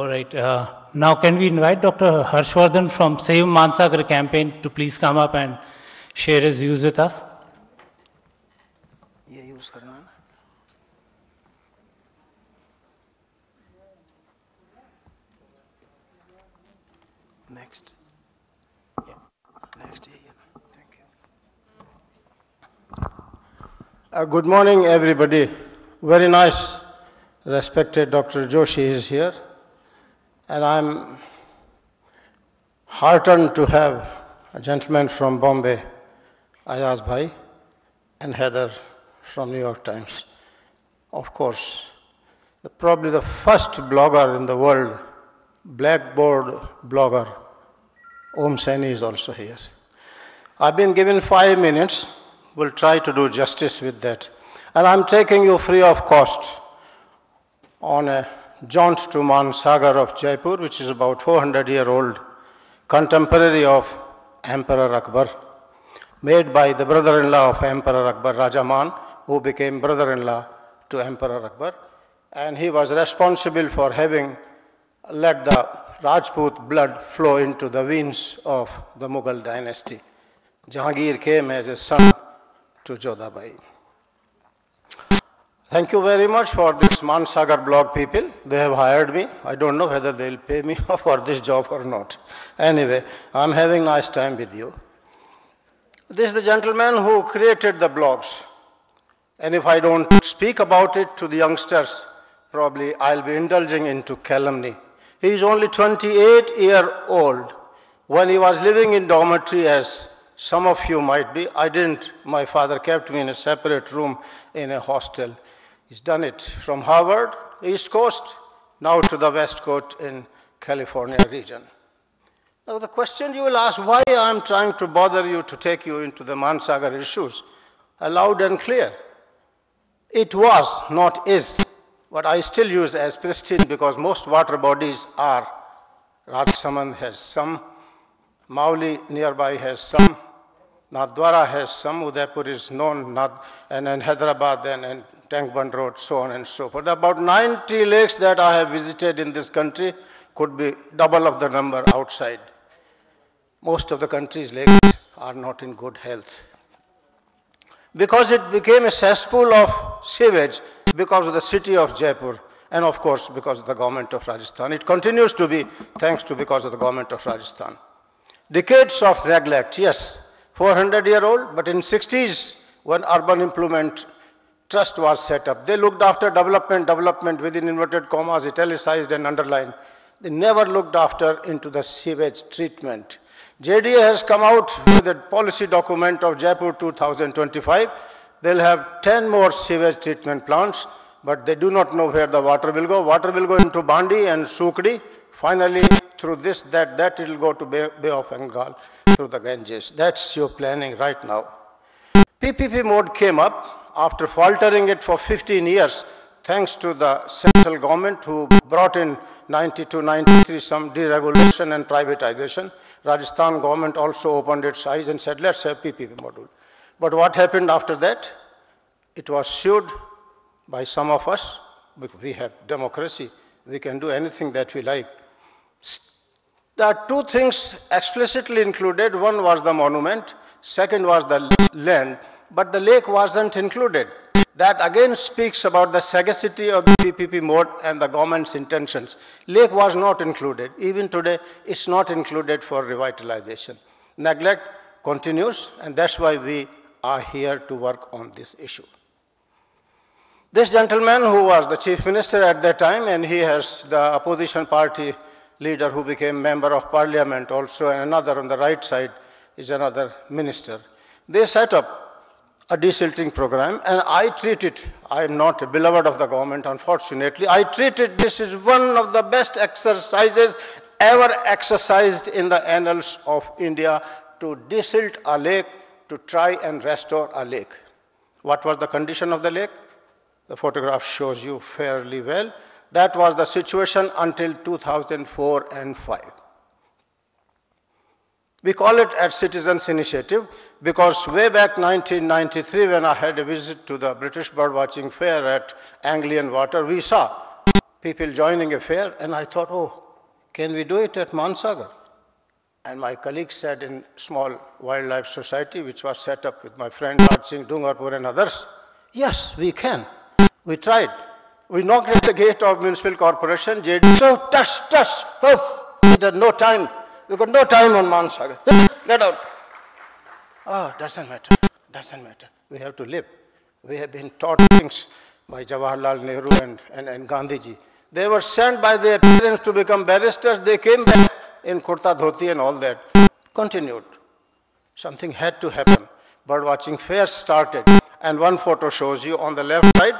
All right. Now can we invite Dr. Harshwardhan from Save Mansagar campaign to please come up and share his views with us? Next. Yeah. Next. Yeah. Thank you. Good morning, everybody. Very nice, respected Dr. Joshi is here. And I'm heartened to have a gentleman from Bombay, Ayaz Bhai, and Heather from New York Times. Of course, probably the first blogger in the world, blackboard blogger, Om Saini is also here. I've been given 5 minutes. We'll try to do justice with that. And I'm taking you free of cost on a jaunt to Mansagar of Jaipur, which is about 400-year-old, contemporary of Emperor Akbar, made by the brother-in-law of Emperor Akbar, Raja Man, who became brother-in-law to Emperor Akbar. And he was responsible for having let the Rajput blood flow into the veins of the Mughal dynasty. Jahangir came as a son to Jodhabai. Thank you very much for this Mansagar blog people. They have hired me. I don't know whether they'll pay me for this job or not. Anyway, I'm having a nice time with you. This is the gentleman who created the blogs. And if I don't speak about it to the youngsters, probably I'll be indulging into calumny. He is only 28-year-old. When he was living in dormitory, as some of you might be, I didn't. My father kept me in a separate room in a hostel. He's done it from Harvard, East Coast, now to the West Coast in California region. Now the question you will ask, why I'm trying to bother you to take you into the Mansagar issues, loud and clear. It was, not is. But I still use as pristine because most water bodies are. Rajsamand has some, Mauli nearby has some, Nathdwara has some, Udaipur is known, and then Hyderabad and Tankband Road, so on and so forth. About 90 lakes that I have visited in this country could be double of the number outside. Most of the country's lakes are not in good health. Because it became a cesspool of sewage, because of the city of Jaipur, and of course because of the government of Rajasthan. It continues to be thanks to because of the government of Rajasthan. Decades of neglect, yes, 400-year-old, but in 60s when Urban Improvement Trust was set up, they looked after development within inverted commas, italicized and underlined. They never looked after into the sewage treatment. JDA has come out with a policy document of Jaipur 2025. They'll have 10 more sewage treatment plants, but they do not know where the water will go. Water will go into Bandi and Sukdi. Finally, through this, that it will go to Bay of Bengal through the Ganges. That's your planning right now. PPP mode came up after faltering it for 15 years, thanks to the central government who brought in 92-93 some deregulation and privatization. Rajasthan government also opened its eyes and said, let's have PPP module. But what happened after that? It was sued by some of us. We have democracy. We can do anything that we like. There are two things explicitly included. One was the monument. Second was the land. But the lake wasn't included. That again speaks about the sagacity of the PPP mode and the government's intentions. Lake was not included. Even today, it's not included for revitalization. Neglect continues, and that's why we are here to work on this issue. This gentleman who was the chief minister at that time, and he has the opposition party leader who became member of parliament also, and another on the right side is another minister. They set up a desilting program, and I treat it, I am not a beloved of the government, unfortunately. I treat it, this is one of the best exercises ever exercised in the annals of India to desilt a lake, to try and restore a lake. What was the condition of the lake? The photograph shows you fairly well. That was the situation until 2004 and 5. We call it as Citizens Initiative because way back 1993 when I had a visit to the British Birdwatching Fair at Anglian Water, we saw people joining a fair, and I thought, oh, can we do it at Mansagar? And my colleague said in small wildlife society, which was set up with my friend Raj Singh Dungarpur and others, yes, we can. We tried. We knocked at the gate of municipal corporation, JD, so tush, oh, we had no time. We got no time on Mansagar. Get out. Oh, doesn't matter. We have to live. We have been taught things by Jawaharlal Nehru and Gandhiji. They were sent by their parents to become barristers. They came back in kurta dhoti and all that. Continued. Something had to happen. Bird watching fair started. And one photo shows you on the left side,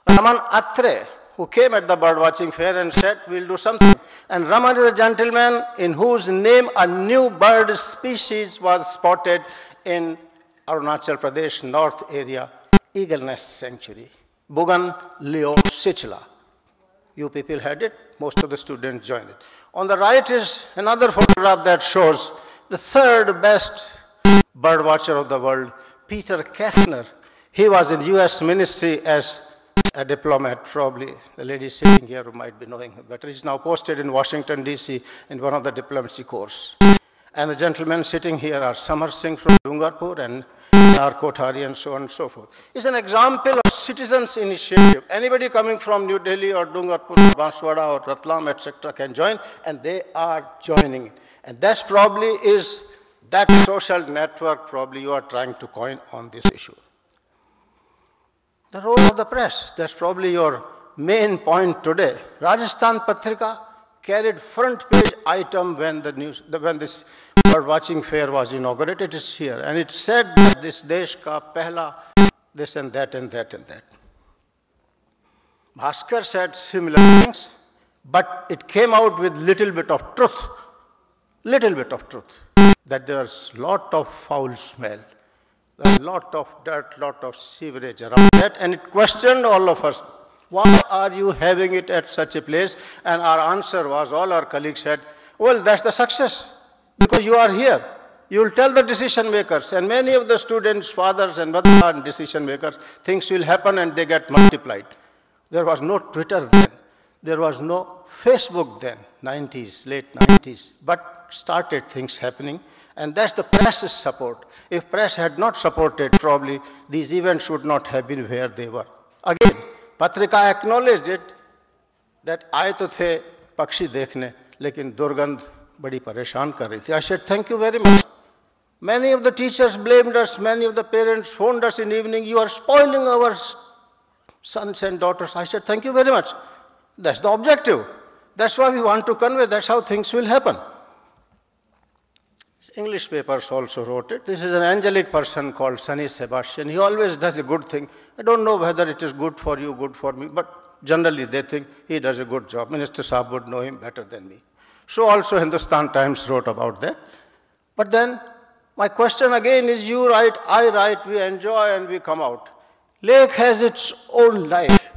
Raman Atre, who came at the bird watching fair and said, we'll do something. And Raman is a gentleman in whose name a new bird species was spotted in Arunachal Pradesh North area, Eagle Nest Sanctuary, Bugan Leo Sichla. You people had it, most of the students joined it. On the right is another photograph that shows the third best bird watcher of the world, Peter Kastner. He was in US ministry as a diplomat, probably the lady sitting here who might be knowing him better. He's now posted in Washington, D.C. in one of the diplomacy corps. And the gentlemen sitting here are Samar Singh from Dungarpur and Nar Kothari and so on and so forth. It's an example of citizens' initiative. Anybody coming from New Delhi or Dungarpur, Banswara or Ratlam, etc. can join, and they are joining it. And that's probably is that social network probably you are trying to coin on this issue. The role of the press, that's probably your main point today. Rajasthan Patrika carried front page item when this bird watching fair was inaugurated. It is here, and it said that this desh ka pehla, this and that and that and that. Bhaskar said similar things, but it came out with little bit of truth, that there's lot of foul smell. There's a lot of dirt, lot of sewerage around that, and it questioned all of us. Why are you having it at such a place? And our answer was, all our colleagues said, well, that's the success, because you are here. You will tell the decision makers, and many of the students' fathers and mothers are decision makers, things will happen and they get multiplied. There was no Twitter then. There was no Facebook then, 90s, late 90s, but started things happening. And that's the press's support. If press had not supported, probably these events would not have been where they were. Again, Patrika acknowledged it, that aaye to the pakshi dekhne, lekin durgandh badi pareshan kar rahi thi. I said, thank you very much. Many of the teachers blamed us, many of the parents phoned us in the evening, you are spoiling our sons and daughters. I said, thank you very much. That's the objective. That's why we want to convey, that's how things will happen. English papers also wrote it. This is an angelic person called Sunny Sebastian. He always does a good thing. I don't know whether it is good for you, good for me, but generally they think he does a good job. Minister Saab would know him better than me. So also Hindustan Times wrote about that. But then my question again is, you write, I write, we enjoy and we come out. Lake has its own life.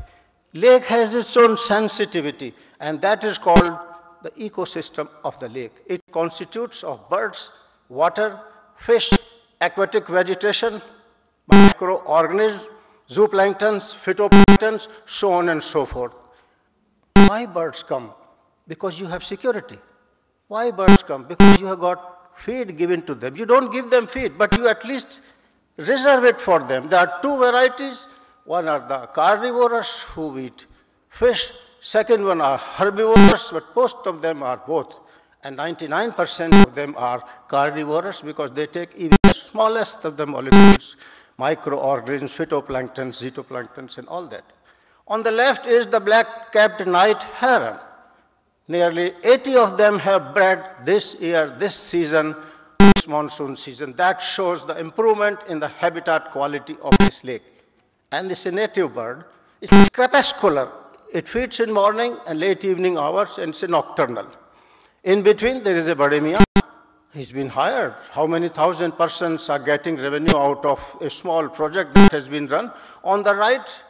Lake has its own sensitivity, and that is called the ecosystem of the lake. It constitutes of birds, water, fish, aquatic vegetation, microorganisms, zooplanktons, phytoplanktons, so on and so forth. Why birds come? Because you have security. Why birds come? Because you have got feed given to them. You don't give them feed, but you at least reserve it for them. There are two varieties. One are the carnivorous who eat fish. Second one are herbivorous, but most of them are both. And 99% of them are carnivorous because they take even the smallest of the molecules, microorganisms, phytoplanktons, zooplanktons, and all that. On the left is the black-capped night heron. Nearly 80 of them have bred this year, this season, this monsoon season. That shows the improvement in the habitat quality of this lake. And it's a native bird. It's crepuscular. It feeds in morning and late evening hours, and it's a nocturnal. In between, there is a Bademia. He's been hired. How many thousand persons are getting revenue out of a small project that has been run? On the right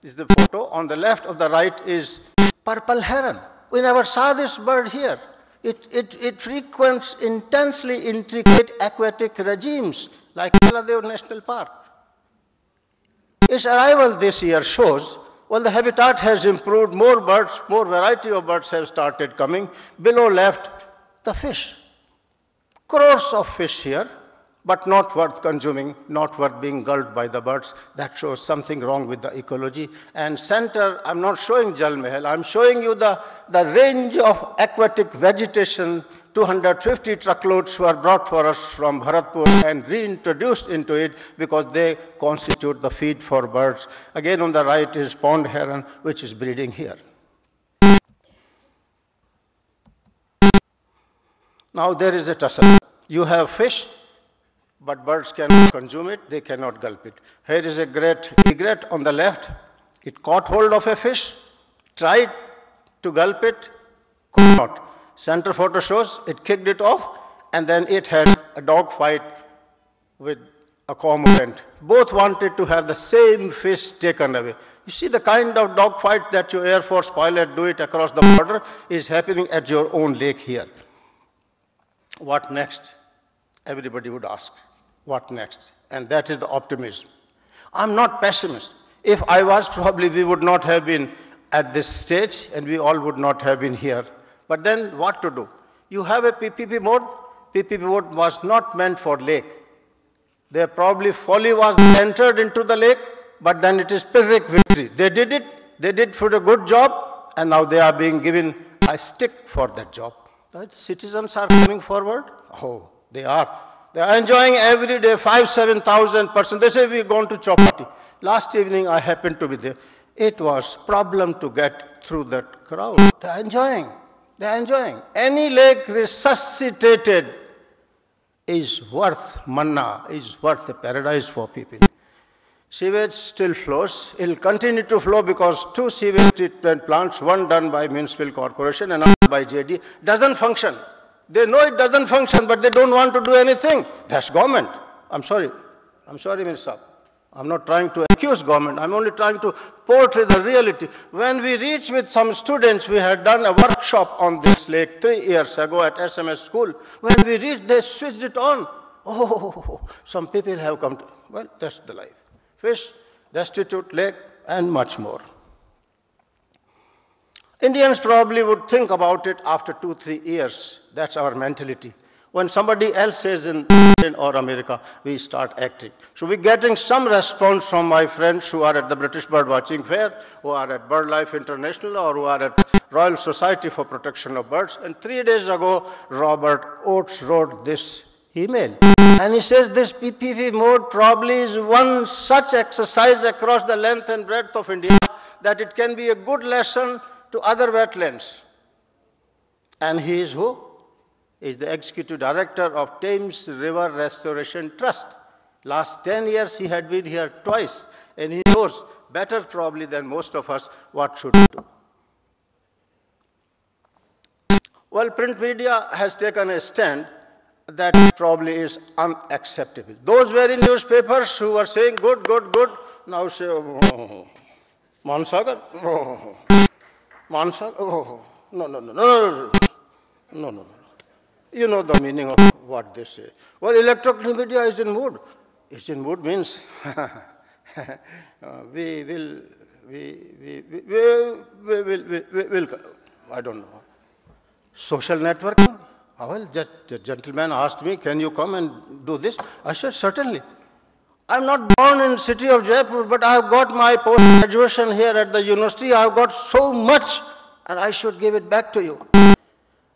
is the photo. On the left of the right is purple heron. We never saw this bird here. It frequents intensely intricate aquatic regimes like Kaladev National Park. Its arrival this year shows Well, the habitat has improved, more birds, more variety of birds have started coming. Below left, the fish. Crores of fish here, but not worth consuming, not worth being gulped by the birds. That shows something wrong with the ecology. And center, I'm not showing Jal Mahal, I'm showing you the range of aquatic vegetation. 250 truckloads were brought for us from Bharatpur and reintroduced into it because they constitute the feed for birds. Again, on the right is pond heron, which is breeding here. Now there is a tussle. You have fish, but birds cannot consume it, they cannot gulp it. Here is a great egret on the left. It caught hold of a fish, tried to gulp it, could not. Center photo shows it kicked it off, and then it had a dog fight with a cormorant. Both wanted to have the same fish taken away. You see the kind of dog fight that your Air Force pilot do it across the border is happening at your own lake here. What next? Everybody would ask, what next? And that is the optimism. I'm not pessimist. If I was, probably we would not have been at this stage and we all would not have been here. But then what to do? You have a PPP mode. PPP mode was not meant for lake. Their probably folly was entered into the lake, but then it is Pyrrhic victory. They did it, they did for a good job, and now they are being given a stick for that job. Right? Citizens are coming forward. Oh, they are. They are enjoying every day 5,000–7,000 persons. They say we're going to Chowpatty. Last evening I happened to be there. It was problem to get through that crowd. They are enjoying. They are enjoying. Any lake resuscitated is worth manna, is worth a paradise for people. Sewage still flows. It will continue to flow because 2 sewage treatment plants, one done by Municipal Corporation and another by JD, doesn't function. They know it doesn't function, but they don't want to do anything. That's government. I'm sorry, Minister. I'm not trying to accuse government. I'm only trying to portray the reality. When we reached with some students, we had done a workshop on this lake 3 years ago at SMS school. When we reached, they switched it on. Oh, some people have come to, well, that's the life. Fish, destitute lake, and much more. Indians probably would think about it after 2–3 years. That's our mentality. When somebody else says in Britain or America, we start acting. So we're getting some response from my friends who are at the British Bird Watching Fair, who are at BirdLife International, or who are at Royal Society for Protection of Birds. And 3 days ago, Robert Oats wrote this email. And he says this PPP mode probably is one such exercise across the length and breadth of India that it can be a good lesson to other wetlands. And he is who? He is the Executive Director of Thames River Restoration Trust. Last 10 years he had been here twice, and he knows better probably than most of us what should we do. Well, print media has taken a stand that probably is unacceptable. Those were in newspapers who were saying good, good, good, now say, oh, Mansagar, oh, Mansagar, oh, no. You know the meaning of what they say. Well, electronic media is in mood. It's in mood means we will, I don't know. Social networking? Well, the gentleman asked me, can you come and do this? I said, certainly. I'm not born in the city of Jaipur, but I've got my post-graduation here at the university. I've got so much, and I should give it back to you.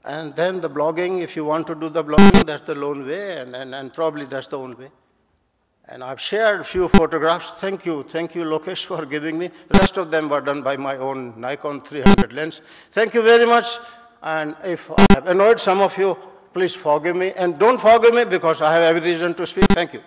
And then the blogging, if you want to do the blogging, that's the lone way, and probably that's the only way. And I've shared a few photographs. Thank you, Lokesh, for giving me. The rest of them were done by my own Nikon 300 lens. Thank you very much. And if I have annoyed some of you, please forgive me. And don't forgive me because I have every reason to speak. Thank you.